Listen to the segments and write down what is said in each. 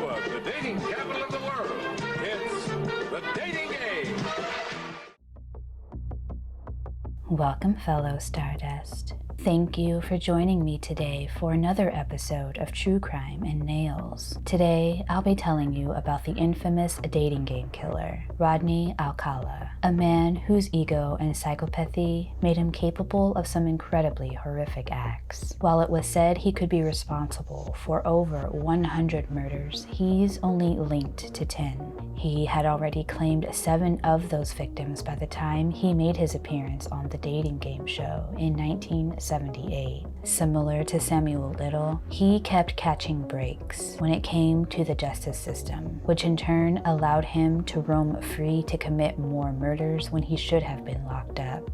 Hollywood, the dating capital of the world. It's the dating age. Welcome, fellow Stardust. Thank you for joining me today for another episode of True Crime and Nails. Today, I'll be telling you about the infamous dating game killer, Rodney Alcala, a man whose ego and psychopathy made him capable of some incredibly horrific acts. While it was said he could be responsible for over 100 murders, he's only linked to 10. He had already claimed 7 of those victims by the time he made his appearance on the dating game show in 1978. Similar to Samuel Little, he kept catching breaks when it came to the justice system, which in turn allowed him to roam free to commit more murders when he should have been locked up.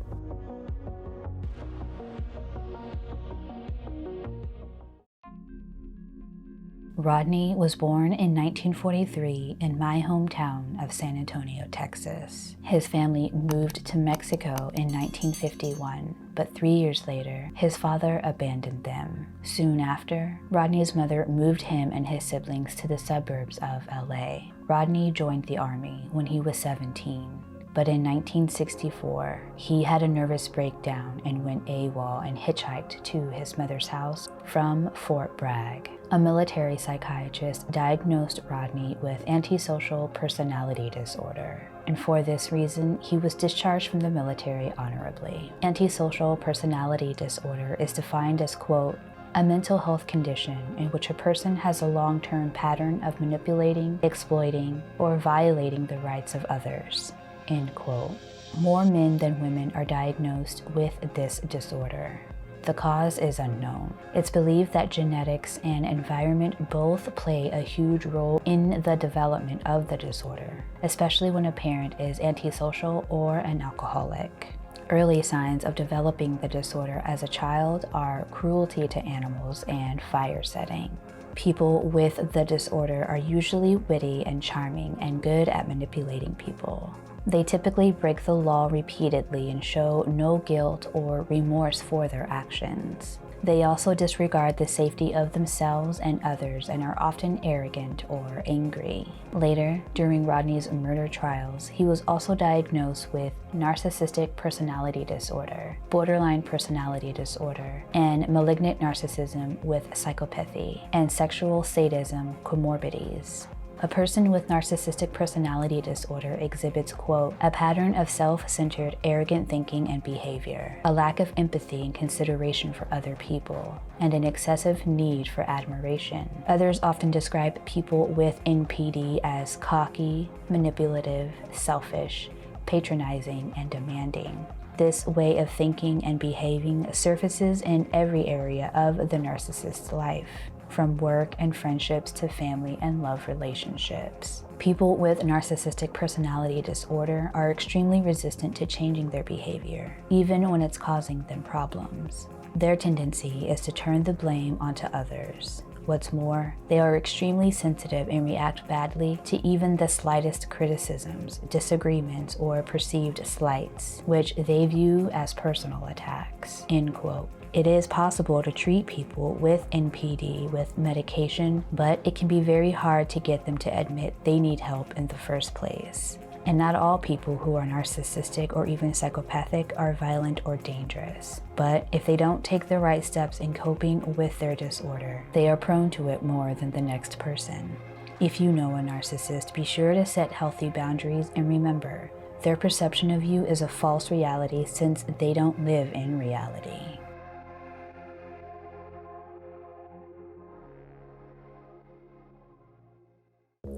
Rodney was born in 1943 in my hometown of San Antonio, Texas. His family moved to Mexico in 1951, but 3 years later, his father abandoned them. Soon after, Rodney's mother moved him and his siblings to the suburbs of LA. Rodney joined the Army when he was 17. But in 1964, he had a nervous breakdown and went AWOL and hitchhiked to his mother's house from Fort Bragg. A military psychiatrist diagnosed Rodney with antisocial personality disorder, and for this reason, he was discharged from the military honorably. Antisocial personality disorder is defined as, quote, a mental health condition in which a person has a long-term pattern of manipulating, exploiting, or violating the rights of others. End quote. More men than women are diagnosed with this disorder. The cause is unknown. It's believed that genetics and environment both play a huge role in the development of the disorder, especially when a parent is antisocial or an alcoholic. Early signs of developing the disorder as a child are cruelty to animals and fire setting. People with the disorder are usually witty and charming and good at manipulating people. They typically break the law repeatedly and show no guilt or remorse for their actions. They also disregard the safety of themselves and others and are often arrogant or angry. Later, during Rodney's murder trials, he was also diagnosed with narcissistic personality disorder, borderline personality disorder, and malignant narcissism with psychopathy, and sexual sadism comorbidities. A person with narcissistic personality disorder exhibits, quote, a pattern of self-centered, arrogant thinking and behavior, a lack of empathy and consideration for other people, and an excessive need for admiration. Others often describe people with NPD as cocky, manipulative, selfish, patronizing, and demanding. This way of thinking and behaving surfaces in every area of the narcissist's life, from work and friendships to family and love relationships. People with narcissistic personality disorder are extremely resistant to changing their behavior, even when it's causing them problems. Their tendency is to turn the blame onto others. What's more, they are extremely sensitive and react badly to even the slightest criticisms, disagreements, or perceived slights, which they view as personal attacks, end quote. It is possible to treat people with NPD with medication, but it can be very hard to get them to admit they need help in the first place. And not all people who are narcissistic or even psychopathic are violent or dangerous. But if they don't take the right steps in coping with their disorder, they are prone to it more than the next person. If you know a narcissist, be sure to set healthy boundaries and remember, their perception of you is a false reality since they don't live in reality.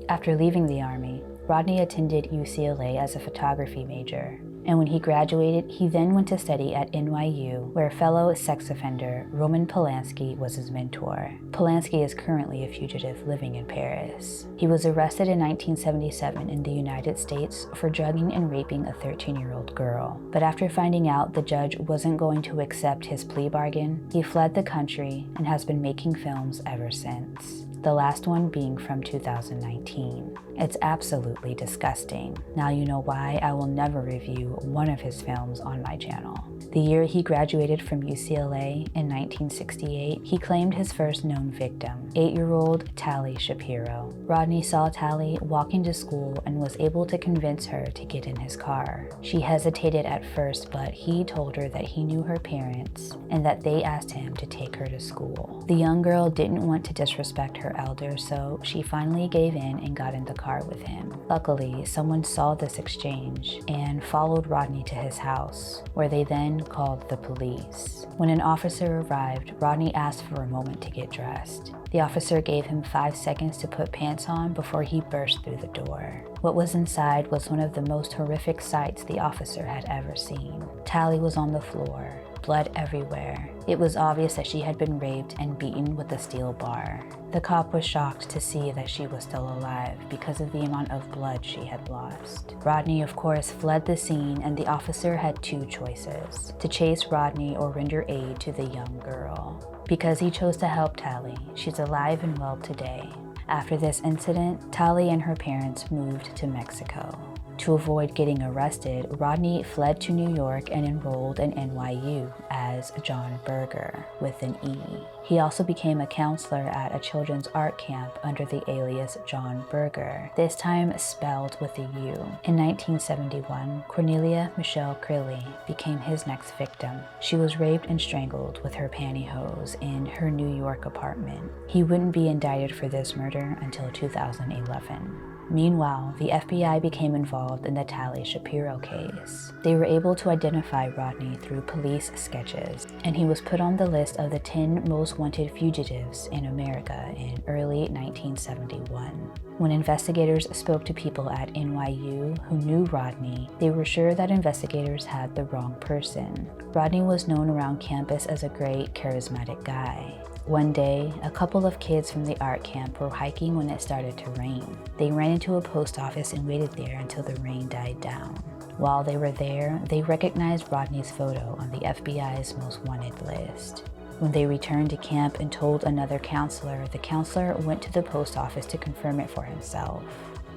After leaving the Army, Rodney attended UCLA as a photography major, and when he graduated, he then went to study at NYU, where fellow sex offender Roman Polanski was his mentor. Polanski is currently a fugitive living in Paris. He was arrested in 1977 in the United States for drugging and raping a 13-year-old girl, but after finding out the judge wasn't going to accept his plea bargain, he fled the country and has been making films ever since. the last one being from 2019. It's absolutely disgusting. Now you know why I will never review one of his films on my channel. The year he graduated from UCLA in 1968, he claimed his first known victim, 8-year-old Tali Shapiro. Rodney saw Tali walking to school and was able to convince her to get in his car. She hesitated at first, but he told her that he knew her parents and that they asked him to take her to school. The young girl didn't want to disrespect her elder, so she finally gave in and got in the car with him. Luckily, someone saw this exchange and followed Rodney to his house, where they then called the police. When an officer arrived, Rodney asked for a moment to get dressed. The officer gave him 5 seconds to put pants on before he burst through the door. What was inside was one of the most horrific sights the officer had ever seen. Tali was on the floor, blood everywhere. It was obvious that she had been raped and beaten with a steel bar. The cop was shocked to see that she was still alive because of the amount of blood she had lost. Rodney, of course, fled the scene, and the officer had 2 choices: to chase Rodney or render aid to the young girl. Because he chose to help Tali, she's alive and well today. After this incident, Tali and her parents moved to Mexico. To avoid getting arrested, Rodney fled to New York and enrolled in NYU as John Berger, with an E. He also became a counselor at a children's art camp under the alias John Berger, this time spelled with a U. In 1971, Cornelia Michelle Crilly became his next victim. She was raped and strangled with her pantyhose in her New York apartment. He wouldn't be indicted for this murder until 2011. Meanwhile, the FBI became involved in the Tali Shapiro case. They were able to identify Rodney through police sketches, and he was put on the list of the 10 most wanted fugitives in America in early 1971. When investigators spoke to people at NYU who knew Rodney, they were sure that investigators had the wrong person. Rodney was known around campus as a great, charismatic guy. One day, a couple of kids from the art camp were hiking when it started to rain. They ran into a post office and waited there until the rain died down. While they were there, they recognized Rodney's photo on the FBI's most wanted list. When they returned to camp and told another counselor, the counselor went to the post office to confirm it for himself.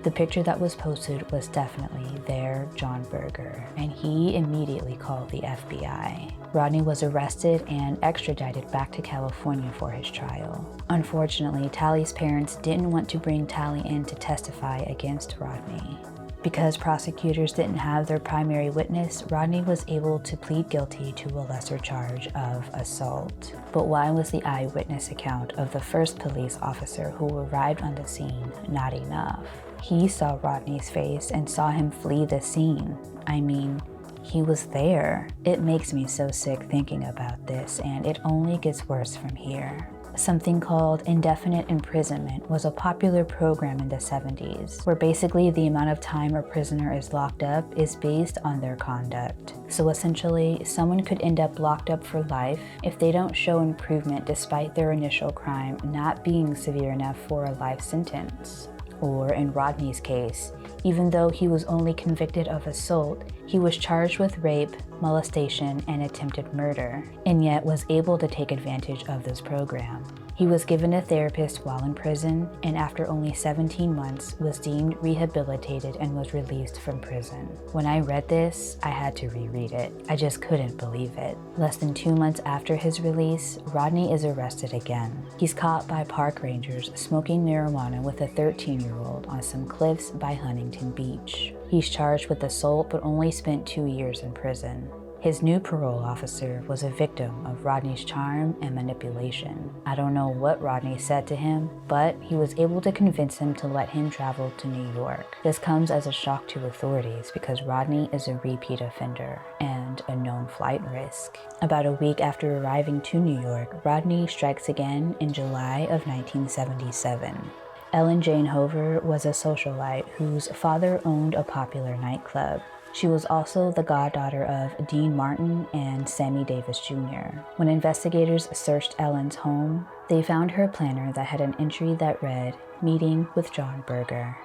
The picture that was posted was definitely their John Berger, and he immediately called the FBI. Rodney was arrested and extradited back to California for his trial. Unfortunately, Tali's parents didn't want to bring Tali in to testify against Rodney. Because prosecutors didn't have their primary witness, Rodney was able to plead guilty to a lesser charge of assault. But why was the eyewitness account of the first police officer who arrived on the scene not enough? He saw Rodney's face and saw him flee the scene. I mean, he was there. It makes me so sick thinking about this, and it only gets worse from here. Something called indefinite imprisonment was a popular program in the 70s, where basically the amount of time a prisoner is locked up is based on their conduct. So essentially, someone could end up locked up for life if they don't show improvement despite their initial crime not being severe enough for a life sentence. Or in Rodney's case, even though he was only convicted of assault, he was charged with rape, molestation, and attempted murder, and yet was able to take advantage of this program. He was given a therapist while in prison, and after only 17 months was deemed rehabilitated and was released from prison. When I read this, I had to reread it. I just couldn't believe it. Less than 2 months after his release, Rodney is arrested again. He's caught by park rangers smoking marijuana with a 13-year-old on some cliffs by Huntington Beach. He's charged with assault but only spent 2 years in prison. His new parole officer was a victim of Rodney's charm and manipulation. I don't know what Rodney said to him, but he was able to convince him to let him travel to New York. This comes as a shock to authorities because Rodney is a repeat offender and a known flight risk. About a week after arriving to New York, Rodney strikes again in July of 1977. Ellen Jane Hover was a socialite whose father owned a popular nightclub. She was also the goddaughter of Dean Martin and Sammy Davis Jr. When investigators searched Ellen's home, they found her planner that had an entry that read, "Meeting with John Berger,"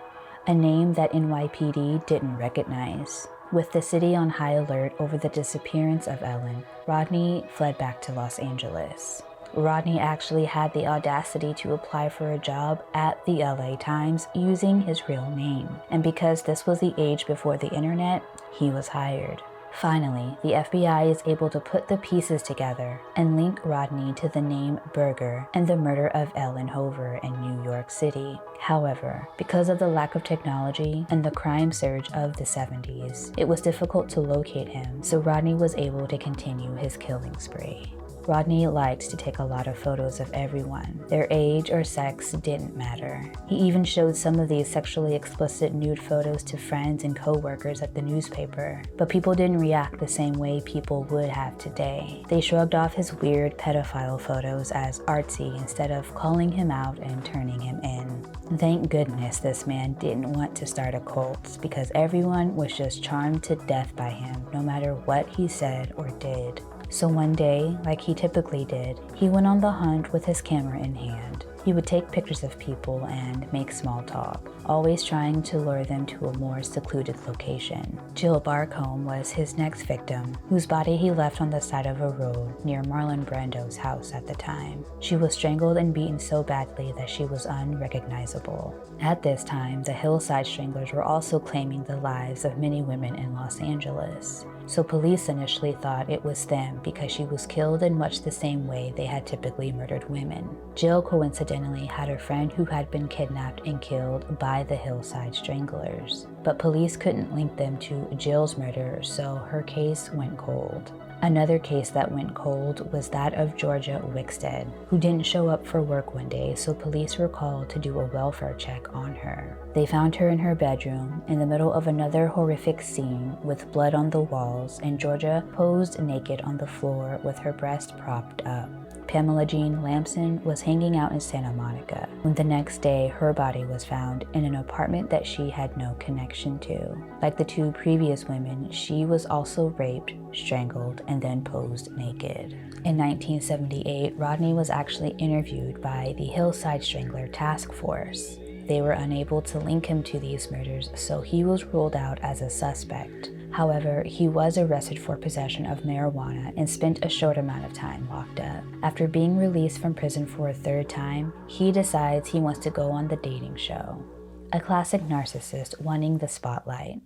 a name that NYPD didn't recognize. With the city on high alert over the disappearance of Ellen, Rodney fled back to Los Angeles. Rodney actually had the audacity to apply for a job at the LA Times using his real name. And because this was the age before the internet, he was hired. Finally, the FBI is able to put the pieces together and link Rodney to the name Berger and the murder of Ellen Hoover in New York City. However, because of the lack of technology and the crime surge of the 70s, it was difficult to locate him, so Rodney was able to continue his killing spree. Rodney liked to take a lot of photos of everyone. Their age or sex didn't matter. He even showed some of these sexually explicit nude photos to friends and co-workers at the newspaper. But people didn't react the same way people would have today. They shrugged off his weird pedophile photos as artsy instead of calling him out and turning him in. Thank goodness this man didn't want to start a cult, because everyone was just charmed to death by him, no matter what he said or did. So one day, like he typically did, he went on the hunt with his camera in hand. He would take pictures of people and make small talk, always trying to lure them to a more secluded location. Jill Barcombe was his next victim, whose body he left on the side of a road near Marlon Brando's house at the time. She was strangled and beaten so badly that she was unrecognizable. At this time, the Hillside Stranglers were also claiming the lives of many women in Los Angeles. So police initially thought it was them because she was killed in much the same way they had typically murdered women. Jill coincidentally had a friend who had been kidnapped and killed by the Hillside Stranglers, but police couldn't link them to Jill's murder, so her case went cold. Another case that went cold was that of Georgia Wickstead, who didn't show up for work one day, so police were called to do a welfare check on her. They found her in her bedroom, in the middle of another horrific scene with blood on the walls, and Georgia posed naked on the floor with her breast propped up. Pamela Jean Lamson was hanging out in Santa Monica when the next day her body was found in an apartment that she had no connection to. Like the two previous women, she was also raped, strangled, and then posed naked. In 1978, Rodney was actually interviewed by the Hillside Strangler Task Force. They were unable to link him to these murders, so he was ruled out as a suspect. However, he was arrested for possession of marijuana and spent a short amount of time locked up. After being released from prison for a third time, he decides he wants to go on the dating show. A classic narcissist wanting the spotlight.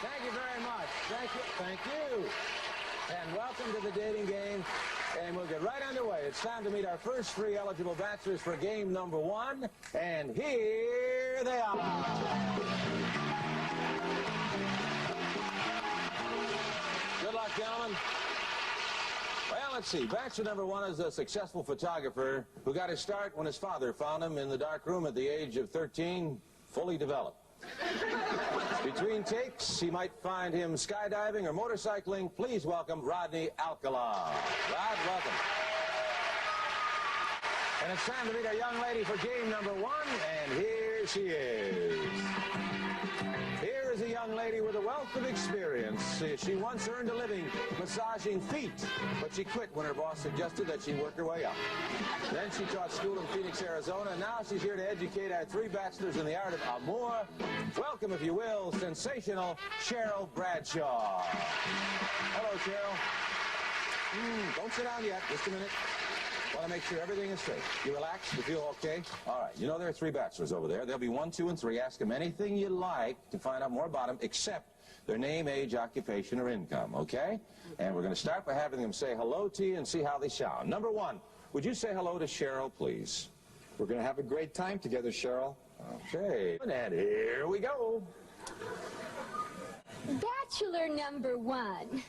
Thank you very much. Thank you. And welcome to the dating game. And we'll get right underway. It's time to meet our first three eligible bachelors for game number one. And here they are. Good luck, gentlemen. Well, let's see. Bachelor number one is a successful photographer who got his start when his father found him in the dark room at the age of 13, fully developed. Between takes, he might find him skydiving or motorcycling. Please welcome Rodney Alcala. Rod, welcome. And it's time to meet our young lady for game number one, and here she is. Here is a young lady with a wealth of experience. She once earned a living massaging feet, but she quit when her boss suggested that she work her way up. Then she taught school in Phoenix, Arizona, and now she's here to educate our three bachelors in the art of amour. Welcome, if you will, sensational Cheryl Bradshaw. Hello, Cheryl. Don't sit down yet. Just a minute. Want to make sure everything is straight. You relaxed? You feel okay? All right. You know there are three bachelors over there. There'll be 1, 2, and 3. Ask them anything you like to find out more about them, except their name, age, occupation, or income, okay? And we're going to start by having them say hello to you and see how they sound. Number one, would you say hello to Cheryl, please? We're going to have a great time together, Cheryl. Okay. And here we go. Bachelor number one.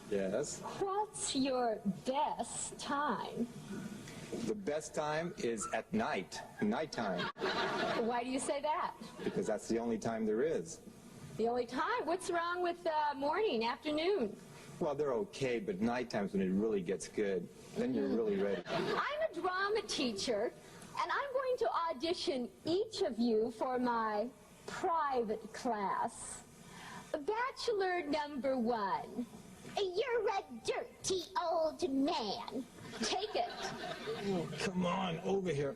Yes. What's your best time? The best time is at nighttime, Why do you say that? because that's the only time there is. The only time? What's wrong with morning, afternoon? Well, they're okay, but nighttime's when it really gets good. Then you're really ready. I'm a drama teacher, and I'm going to audition each of you for my private class. Bachelor number one. You're a dirty old man. Take it. Oh, come on, over here.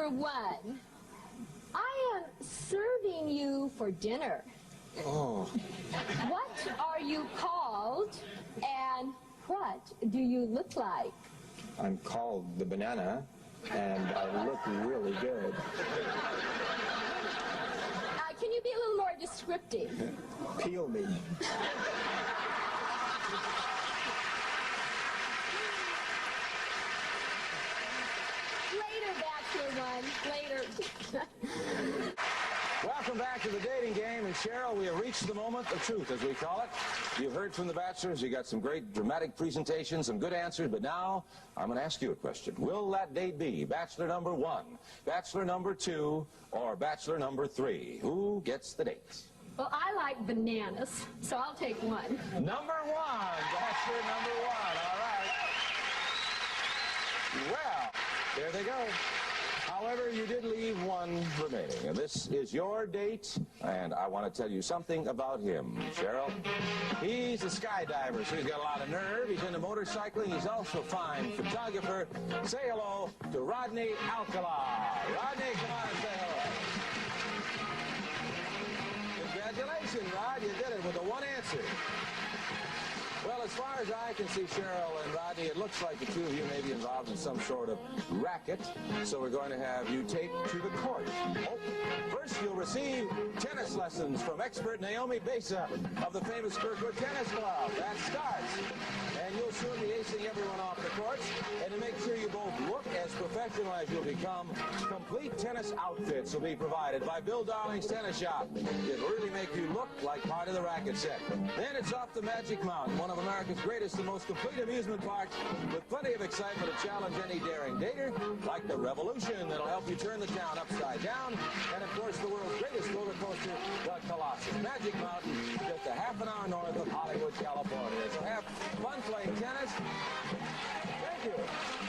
number one, I am serving you for dinner. Oh, What are you called, and what do you look like? I'm called the banana, and I look really good. Can you be a little more descriptive? Peel me. Later, Bachelor One, later. Welcome back to the dating game, and Cheryl, we have reached the moment of truth, as we call it. You've heard from the bachelors, you got some great dramatic presentations, some good answers, but now I'm going to ask you a question. Will that date be bachelor number 1, bachelor number 2, or bachelor number 3? Who gets the date? Well, I like bananas, so I'll take one. Number 1, bachelor number 1, all right. Well, there they go. However, you did leave one remaining, and this is your date, and I want to tell you something about him, Cheryl. He's a skydiver, so he's got a lot of nerve. He's into motorcycling. He's also a fine photographer. Say hello to Rodney Alcala. Rodney, come on and say hello. Congratulations, Rod. You did it with a one answer. Well, as far as I can see, Cheryl and Rodney, it looks like the two of you may be involved in some sort of racket. So we're going to have you take to the court. Oh, first, you'll receive tennis lessons from expert Naomi Besa of the famous Kirkwood Tennis Club. That starts. And you'll soon be acing everyone off the courts. And to make sure you both look as professional as you'll become, complete tennis outfits will be provided by Bill Darling's Tennis Shop. It'll really make you look like part of the racket set. Then it's off the Magic Mountain, one of America's greatest and most complete amusement parks, with plenty of excitement to challenge any daring dater, like the Revolution that'll help you turn the town upside down, and of course the world's greatest roller coaster, the Colossus. Magic Mountain, just a half an hour north of Hollywood, California. So have fun playing tennis. Thank you,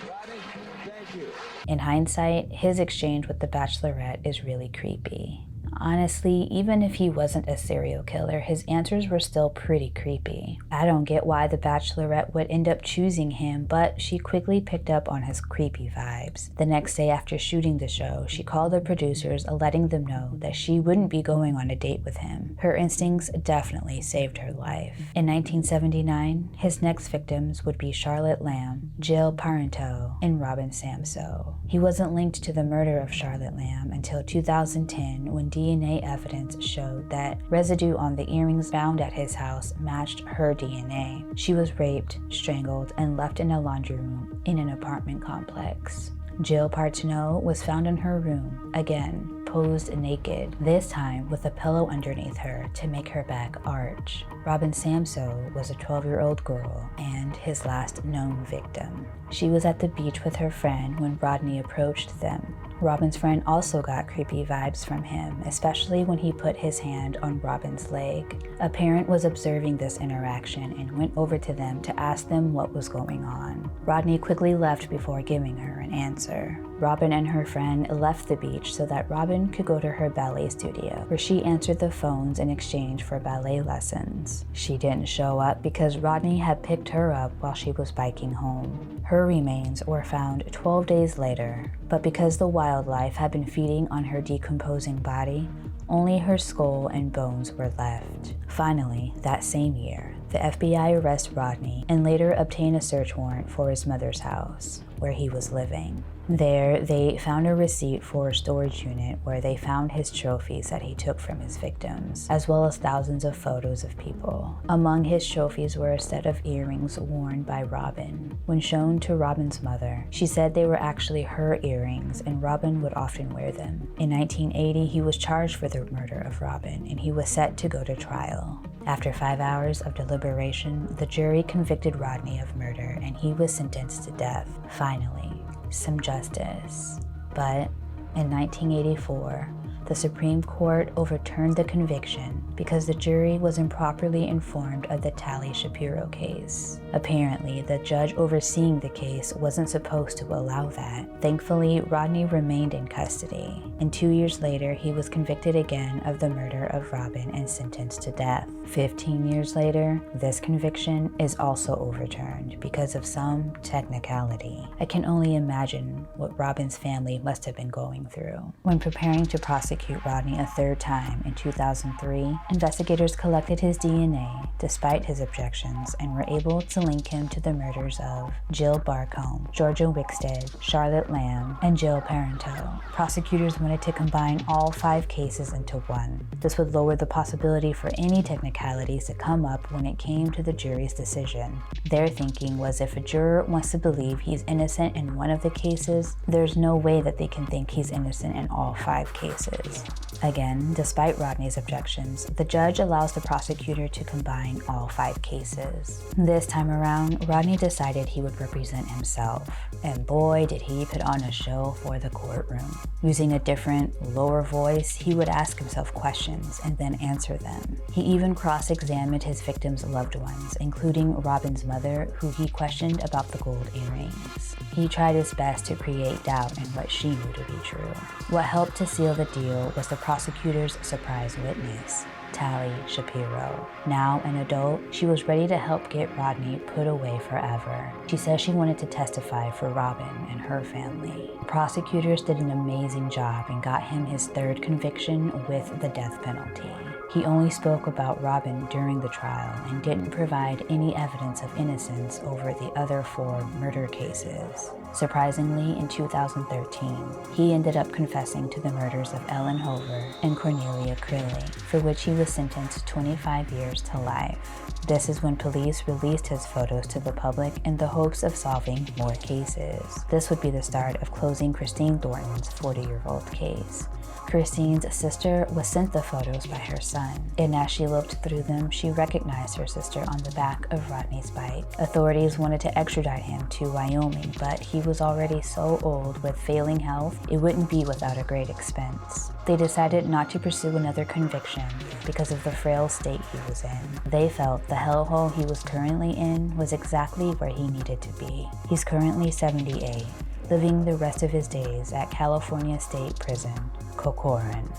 Rodney. Thank you. In hindsight, his exchange with the Bachelorette is really creepy. Honestly, even if he wasn't a serial killer, his answers were still pretty creepy. I don't get why the Bachelorette would end up choosing him, but she quickly picked up on his creepy vibes. The next day after shooting the show, she called the producers, letting them know that she wouldn't be going on a date with him. Her instincts definitely saved her life. In 1979, his next victims would be Charlotte Lamb, Jill Parento, and Robin Samsoe. He wasn't linked to the murder of Charlotte Lamb until 2010, when DNA evidence showed that residue on the earrings found at his house matched her DNA. She was raped, strangled, and left in a laundry room in an apartment complex. Jill Parento was found in her room, again, posed naked, this time with a pillow underneath her to make her back arch. Robin Samsoe was a 12-year-old girl and his last known victim. She was at the beach with her friend when Rodney approached them. Robin's friend also got creepy vibes from him, especially when he put his hand on Robin's leg. A parent was observing this interaction and went over to them to ask them what was going on. Rodney quickly left before giving her an answer. Robin and her friend left the beach so that Robin could go to her ballet studio, where she answered the phones in exchange for ballet lessons. She didn't show up because Rodney had picked her up while she was biking home. Her remains were found 12 days later, but because the wildlife had been feeding on her decomposing body, only her skull and bones were left. Finally, that same year, the FBI arrested Rodney and later obtained a search warrant for his mother's house, where he was living. There, they found a receipt for a storage unit where they found his trophies that he took from his victims, as well as thousands of photos of people. Among his trophies were a set of earrings worn by Robin. When shown to Robin's mother, she said they were actually her earrings and Robin would often wear them. In 1980, he was charged for the murder of Robin and he was set to go to trial. After 5 hours of deliberation, the jury convicted Rodney of murder and he was sentenced to death. Finally, some justice. But in 1984, the Supreme Court overturned the conviction because the jury was improperly informed of the Tali Shapiro case. Apparently, the judge overseeing the case wasn't supposed to allow that. Thankfully, Rodney remained in custody, and 2 years later, he was convicted again of the murder of Robin and sentenced to death. 15 years later, this conviction is also overturned because of some technicality. I can only imagine what Robin's family must have been going through. When preparing to prosecute Rodney a third time in 2003, investigators collected his DNA despite his objections and were able to link him to the murders of Jill Barcombe, Georgia Wickstead, Charlotte Lamb, and Jill Parento. Prosecutors wanted to combine all 5 cases into one. This would lower the possibility for any technicalities to come up when it came to the jury's decision. Their thinking was if a juror wants to believe he's innocent in one of the cases, there's no way that they can think he's innocent in all 5 cases. Again, despite Rodney's objections, the judge allows the prosecutor to combine all 5 cases. This time around, Rodney decided he would represent himself, and boy did he put on a show for the courtroom. Using a different, lower voice, he would ask himself questions and then answer them. He even cross-examined his victims' loved ones, including Robin's mother, who he questioned about the gold earrings. He tried his best to create doubt in what she knew to be true. What helped to seal the deal was the prosecutor's surprise witness, Tali Shapiro. Now an adult, she was ready to help get Rodney put away forever. She says she wanted to testify for Robin and her family. Prosecutors did an amazing job and got him his 3rd conviction with the death penalty. He only spoke about Robin during the trial and didn't provide any evidence of innocence over the other 4 murder cases. Surprisingly, in 2013, he ended up confessing to the murders of Ellen Hover and Cornelia Crilly, for which he was sentenced to 25 years to life. This is when police released his photos to the public in the hopes of solving more cases. This would be the start of closing Christine Thornton's 40-year-old case. Christine's sister was sent the photos by her son, and as she looked through them, she recognized her sister on the back of Rodney's bike. Authorities wanted to extradite him to Wyoming, but he was already so old with failing health, it wouldn't be without a great expense. They decided not to pursue another conviction because of the frail state he was in. They felt the hellhole he was currently in was exactly where he needed to be. He's currently 78, living the rest of his days at California State Prison, Corcoran.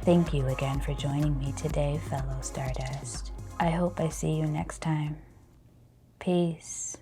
Thank you again for joining me today, fellow Stardust. I hope I see you next time. Peace.